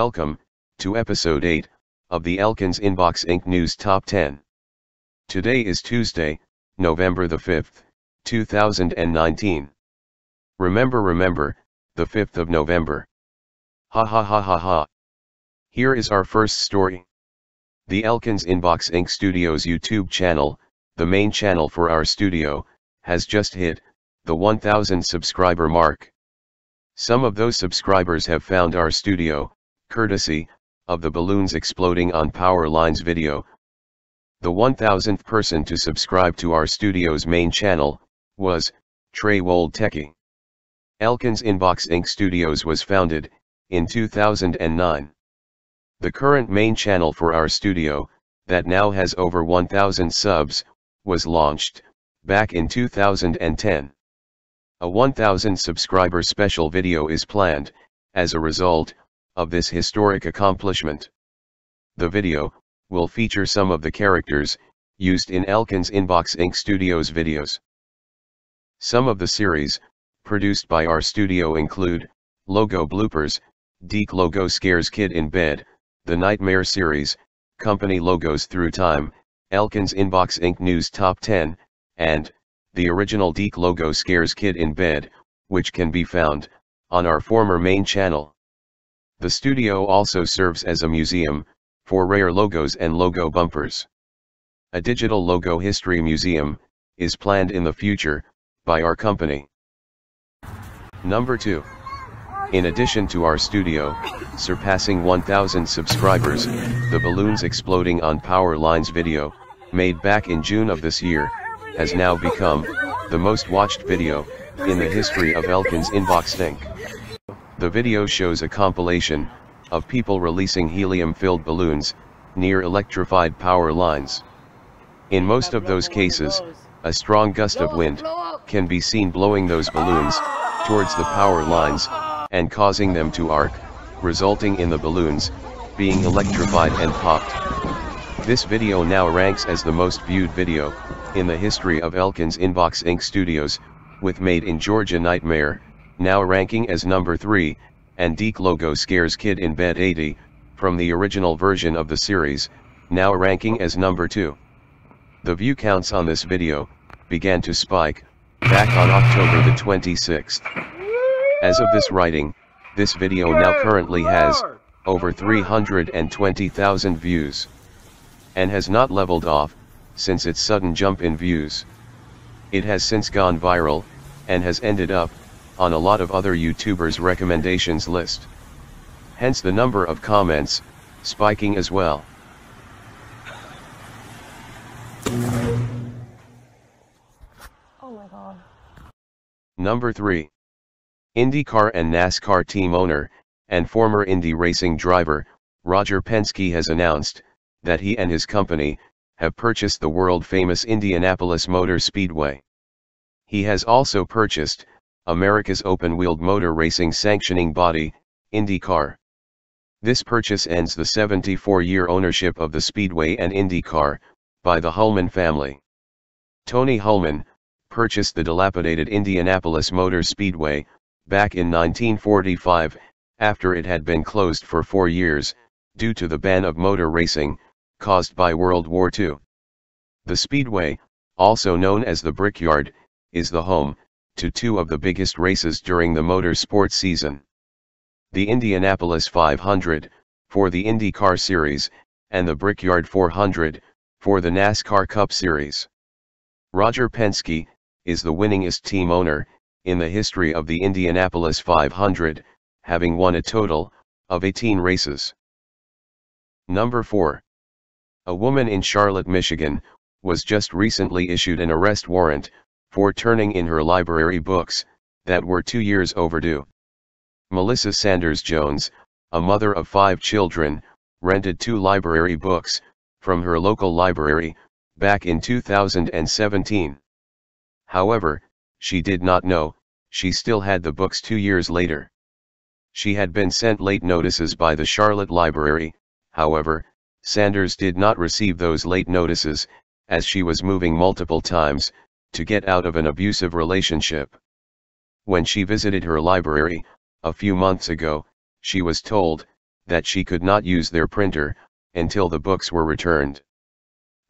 Welcome to episode 8 of the Elkinsinboxinc News Top 10. Today is Tuesday, November the 5th, 2019. Remember, the 5th of November. Ha ha ha ha ha. Here is our first story. The Elkinsinboxinc Studios YouTube channel, the main channel for our studio, has just hit the 1,000 subscriber mark. Some of those subscribers have found our studio, courtesy of the balloons exploding on power lines video. The 1,000th person to subscribe to our studio's main channel was Trey Woldtecki. Elkinsinboxinc Studios was founded in 2009. The current main channel for our studio, that now has over 1,000 subs, was launched back in 2010. A 1,000 subscriber special video is planned as a result of this historic accomplishment. The video will feature some of the characters used in Elkinsinboxinc Studios videos. Some of the series produced by our studio include Logo Bloopers, Deke Logo Scares Kid in Bed, The Nightmare Series, Company Logos Through Time, Elkinsinboxinc News Top 10, and the original Deke Logo Scares Kid in Bed, which can be found on our former main channel. The studio also serves as a museum for rare logos and logo bumpers. A digital logo history museum is planned in the future by our company. Number 2. In addition to our studio surpassing 1,000 subscribers, the balloons exploding on power lines video, made back in June of this year, has now become the most watched video in the history of Elkinsinboxinc. The video shows a compilation of people releasing helium-filled balloons near electrified power lines. In most of those cases, a strong gust of wind can be seen blowing those balloons towards the power lines and causing them to arc, resulting in the balloons being electrified and popped. This video now ranks as the most viewed video in the history of Elkinsinboxinc Studios, with Made in Georgia Nightmare now ranking as number 3, and Deke Logo Scares Kid in Bed 80, from the original version of the series, now ranking as number 2. The view counts on this video began to spike back on October the 26th. As of this writing, this video now currently has over 320,000 views, and has not leveled off since its sudden jump in views. It has since gone viral, and has ended up on a lot of other YouTubers' recommendations list. Hence the number of comments spiking as well. Oh my God. Number 3. IndyCar and NASCAR team owner and former Indy racing driver Roger Penske has announced that he and his company have purchased the world-famous Indianapolis Motor Speedway. He has also purchased America's open-wheeled motor racing sanctioning body, IndyCar. This purchase ends the 74-year ownership of the Speedway and IndyCar by the Hulman family. Tony Hulman purchased the dilapidated Indianapolis Motor Speedway back in 1945, after it had been closed for 4 years due to the ban of motor racing caused by World War II. The Speedway, also known as the Brickyard, is the home to 2 of the biggest races during the motorsport season: the Indianapolis 500 for the IndyCar Series, and the Brickyard 400 for the NASCAR Cup Series. Roger Penske is the winningest team owner in the history of the Indianapolis 500, having won a total of 18 races. Number 4. A woman in Charlotte, Michigan, was just recently issued an arrest warrant for turning in her library books that were 2 years overdue. Melissa Sanders Jones, a mother of 5 children, rented 2 library books from her local library back in 2017. However, she did not know she still had the books 2 years later. She had been sent late notices by the Charlotte Library. However, Sanders did not receive those late notices, as she was moving multiple times to get out of an abusive relationship. When she visited her library a few months ago, she was told that she could not use their printer until the books were returned.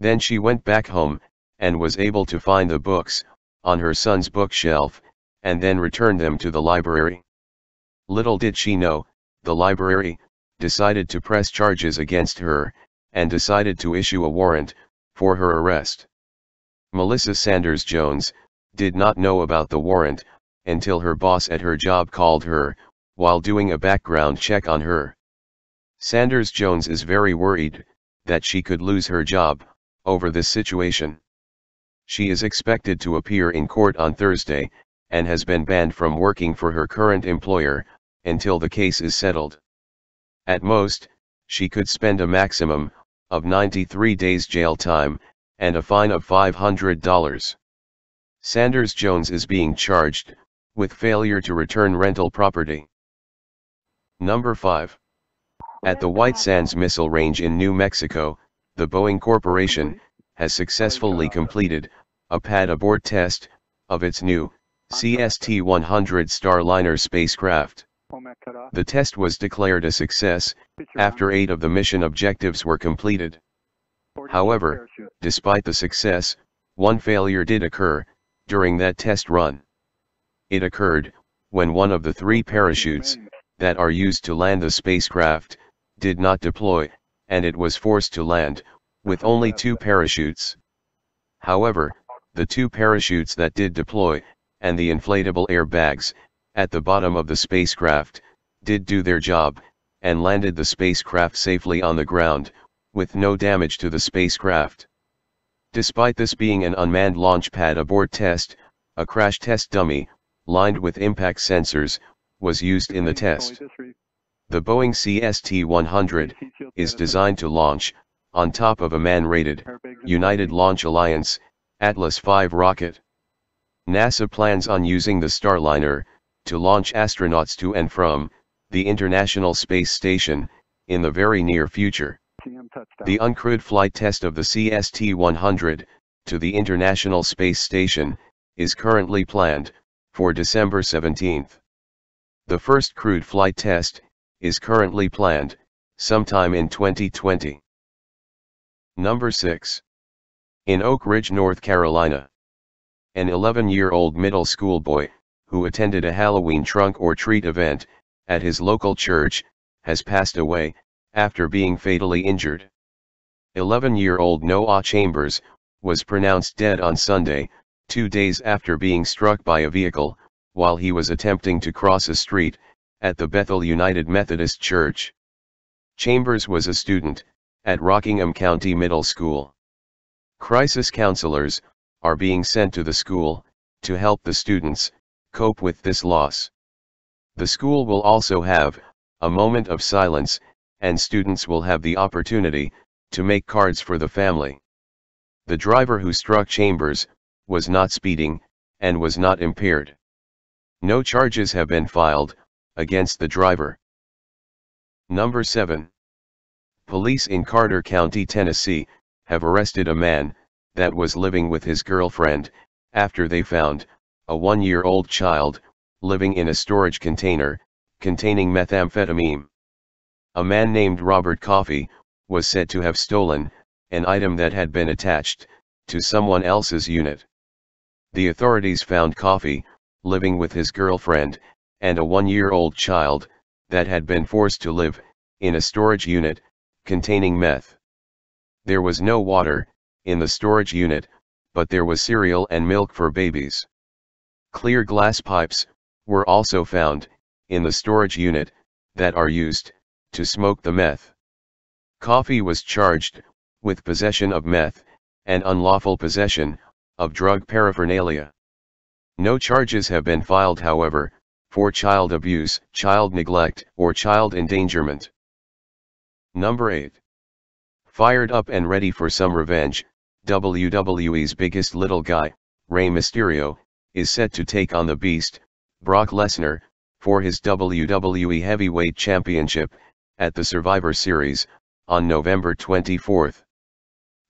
Then she went back home and was able to find the books on her son's bookshelf and then returned them to the library. Little did she know, the library decided to press charges against her and decided to issue a warrant for her arrest. Melissa Sanders Jones did not know about the warrant until her boss at her job called her while doing a background check on her. Sanders Jones is very worried that she could lose her job over this situation. She is expected to appear in court on Thursday and has been banned from working for her current employer until the case is settled. At most, she could spend a maximum of 93 days jail time and a fine of $500. Sanders Jones is being charged with failure to return rental property. Number 5. At the White Sands Missile Range in New Mexico, the Boeing Corporation has successfully completed a pad abort test of its new CST-100 Starliner spacecraft. The test was declared a success after 8 of the mission objectives were completed. However, despite the success, one failure did occur during that test run. It occurred when one of the 3 parachutes that are used to land the spacecraft did not deploy, and it was forced to land with only 2 parachutes. However, the 2 parachutes that did deploy, and the inflatable airbags at the bottom of the spacecraft did do their job, and landed the spacecraft safely on the ground, with no damage to the spacecraft. Despite this being an unmanned launch pad abort test, a crash test dummy, lined with impact sensors, was used in the test. The Boeing CST-100 is designed to launch on top of a man-rated United Launch Alliance Atlas V rocket. NASA plans on using the Starliner to launch astronauts to and from the International Space Station in the very near future. The uncrewed flight test of the CST-100 to the International Space Station is currently planned for December 17. The first crewed flight test is currently planned sometime in 2020. Number 6. In Oak Ridge, North Carolina, an 11-year-old middle school boy who attended a Halloween trunk-or-treat event at his local church has passed away after being fatally injured. 11-year-old Noah Chambers was pronounced dead on Sunday, 2 days after being struck by a vehicle while he was attempting to cross a street at the Bethel United Methodist Church. Chambers was a student at Rockingham County Middle School. Crisis counselors are being sent to the school to help the students cope with this loss. The school will also have a moment of silence, and students will have the opportunity to make cards for the family. The driver who struck Chambers was not speeding and was not impaired. No charges have been filed against the driver. Number 7. Police in Carter County, Tennessee, have arrested a man that was living with his girlfriend after they found a 1-year-old child living in a storage container containing methamphetamine. A man named Robert Coffey was said to have stolen an item that had been attached to someone else's unit. The authorities found Coffey living with his girlfriend and a 1-year-old child that had been forced to live in a storage unit containing meth. There was no water in the storage unit, but there was cereal and milk for babies. Clear glass pipes were also found in the storage unit that are used to smoke the meth. Coffey was charged with possession of meth and unlawful possession of drug paraphernalia. No charges have been filed, however, for child abuse, child neglect, or child endangerment. Number 8. Fired up and ready for some revenge, WWE's biggest little guy, Rey Mysterio, is set to take on the Beast, Brock Lesnar, for his WWE Heavyweight Championship at the Survivor Series on November 24.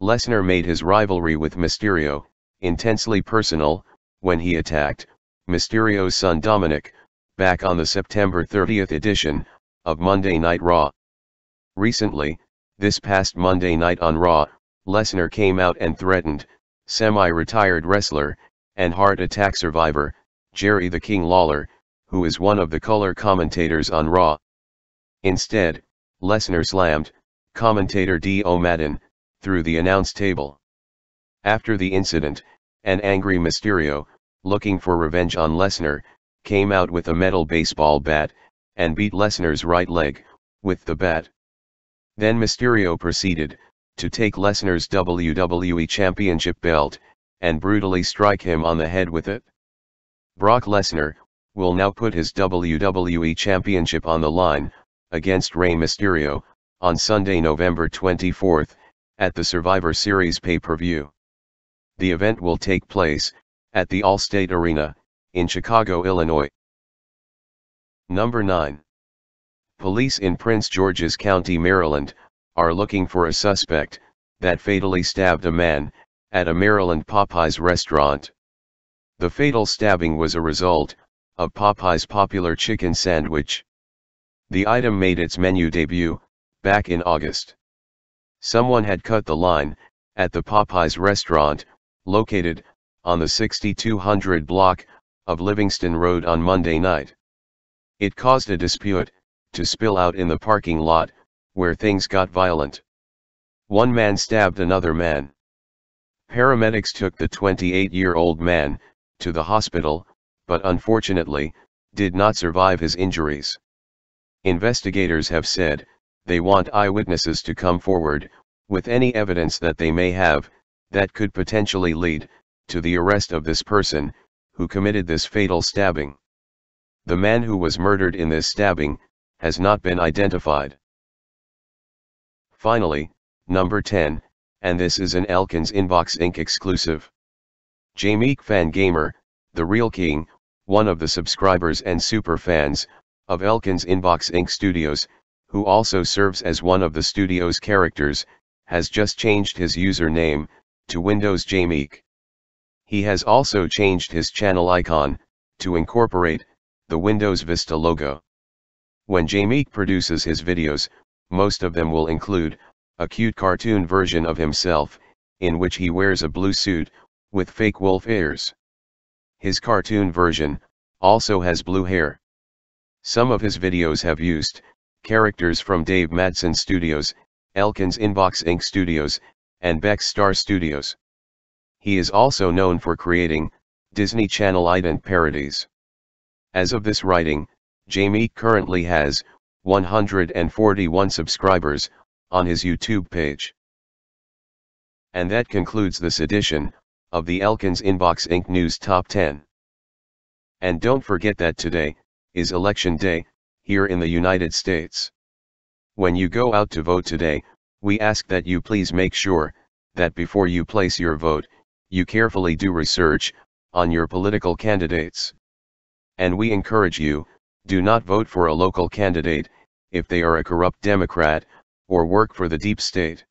Lesnar made his rivalry with Mysterio intensely personal when he attacked Mysterio's son Dominic back on the September 30 edition of Monday Night Raw. Recently, this past Monday night on Raw, Lesnar came out and threatened semi-retired wrestler and heart attack survivor Jerry the King Lawler, who is one of the color commentators on Raw. Instead, Lesnar slammed commentator D. O'Madden through the announce table. After the incident, an angry Mysterio, looking for revenge on Lesnar, came out with a metal baseball bat and beat Lesnar's right leg with the bat. Then Mysterio proceeded to take Lesnar's WWE Championship belt and brutally strike him on the head with it. Brock Lesnar will now put his WWE Championship on the line against Rey Mysterio on Sunday, November 24th, at the Survivor Series pay-per-view. The event will take place at the Allstate Arena in Chicago, Illinois. Number 9. Police in Prince George's County, Maryland, are looking for a suspect that fatally stabbed a man at a Maryland Popeyes restaurant. The fatal stabbing was a result of Popeyes' popular chicken sandwich. The item made its menu debut back in August. Someone had cut the line at the Popeyes restaurant, located on the 6200 block of Livingston Road on Monday night. It caused a dispute to spill out in the parking lot, where things got violent. One man stabbed another man. Paramedics took the 28-year-old man to the hospital, but unfortunately, did not survive his injuries. Investigators have said they want eyewitnesses to come forward with any evidence that they may have that could potentially lead to the arrest of this person who committed this fatal stabbing. The man who was murdered in this stabbing has not been identified. Finally, number 10, and this is an Elkinsinboxinc exclusive. Jameek Fan Gamer, the real king, one of the subscribers and super fans of Elkinsinboxinc Studios, who also serves as one of the studio's characters, has just changed his username to Windows Jameek. He has also changed his channel icon to incorporate the Windows Vista logo. When Jameek produces his videos, most of them will include a cute cartoon version of himself, in which he wears a blue suit with fake wolf ears. His cartoon version also has blue hair. Some of his videos have used characters from Dave Madsen Studios, Elkinsinboxinc Studios, and Beck's Star Studios. He is also known for creating Disney Channel ident parodies. As of this writing, Jameek currently has 141 subscribers on his YouTube page. And that concludes this edition of the Elkinsinboxinc News Top 10. And don't forget that today is Election Day here in the United States. When you go out to vote today, we ask that you please make sure that before you place your vote, you carefully do research on your political candidates. And we encourage you, do not vote for a local candidate if they are a corrupt Democrat or work for the deep state.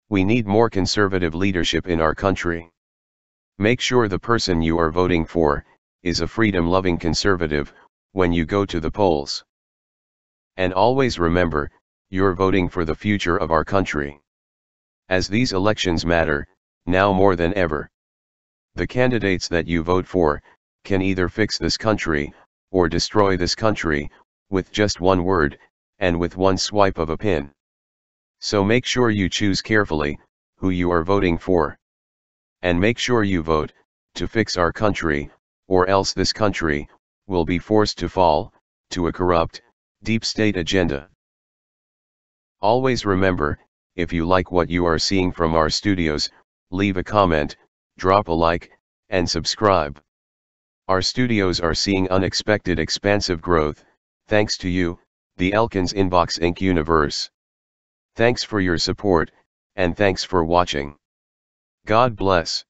We need more conservative leadership in our country. Make sure the person you are voting for is a freedom-loving conservative when you go to the polls. And always remember, you're voting for the future of our country. As these elections matter, now more than ever. The candidates that you vote for can either fix this country or destroy this country with just one word and with one swipe of a pin. So make sure you choose carefully who you are voting for. And make sure you vote to fix our country, or else this country will be forced to fall to a corrupt, deep state agenda. Always remember, if you like what you are seeing from our studios, leave a comment, drop a like, and subscribe. Our studios are seeing unexpected expansive growth, thanks to you, the Elkinsinboxinc universe. Thanks for your support, and thanks for watching. God bless.